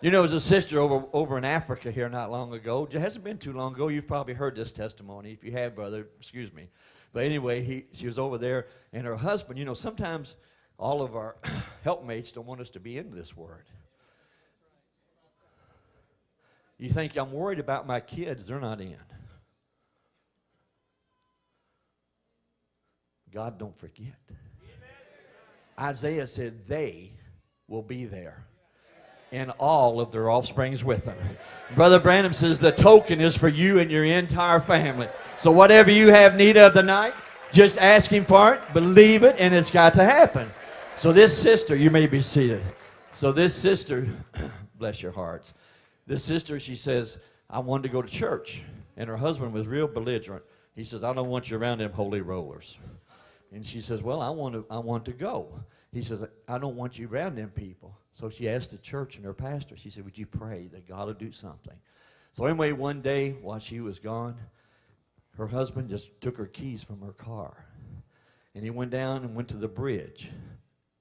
You know, there's a sister over in Africa here not long ago. It hasn't been too long ago. You've probably heard this testimony. If you have, brother, excuse me. But anyway, she was over there, and her husband, you know, sometimes all of our helpmates don't want us to be in this word. You think, I'm worried about my kids. They're not in. God don't forget. Isaiah said they will be there, and all of their offsprings with them. Brother Branham says the token is for you and your entire family. So whatever you have need of tonight, just ask him for it, believe it, and it's got to happen. So this sister, you may be seated. So this sister, bless your hearts, this sister, she says, I wanted to go to church. And her husband was real belligerent. He says, I don't want you around them holy rollers. And she says, well, I want to go. He says, I don't want you around them people. So she asked the church and her pastor, she said, would you pray that God will do something? So anyway, one day while she was gone, her husband just took her keys from her car. And he went down and went to the bridge.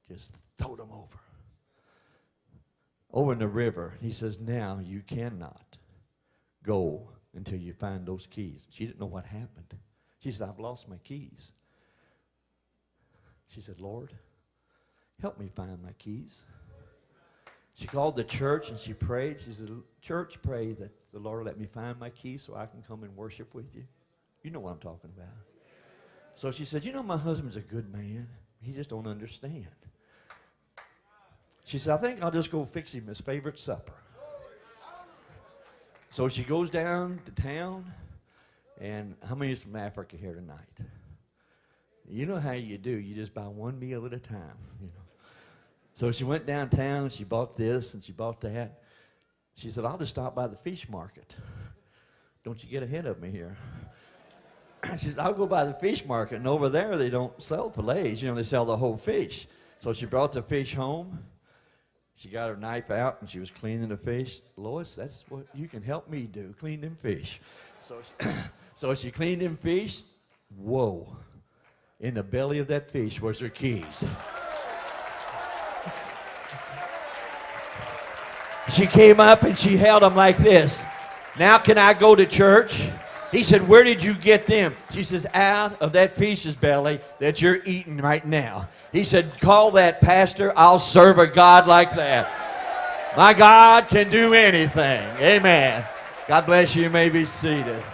Just throwed them over in the river. He says, now you cannot go until you find those keys. She didn't know what happened. She said, I've lost my keys. She said, Lord, help me find my keys. She called the church and she prayed. She said, church, pray that the Lord let me find my keys so I can come and worship with you. You know what I'm talking about. So she said, you know, my husband's a good man. He just don't understand. She said, I think I'll just go fix him his favorite supper. So she goes down to town, and how many is from Africa here tonight? You know how you do. You just buy one meal at a time, you know. So she went downtown, she bought this and she bought that. She said, I'll just stop by the fish market. Don't you get ahead of me here. She said, I'll go by the fish market, and over there they don't sell fillets. You know, they sell the whole fish. So she brought the fish home. She got her knife out, and she was cleaning the fish. Lois, that's what you can help me do, clean them fish. So she cleaned them fish. Whoa. In the belly of that fish was her keys. She came up and she held them like this. Now can I go to church? He said, where did you get them? She says, out of that fish's belly that you're eating right now. He said, call that pastor. I'll serve a God like that. My God can do anything. Amen. God bless you. You may be seated.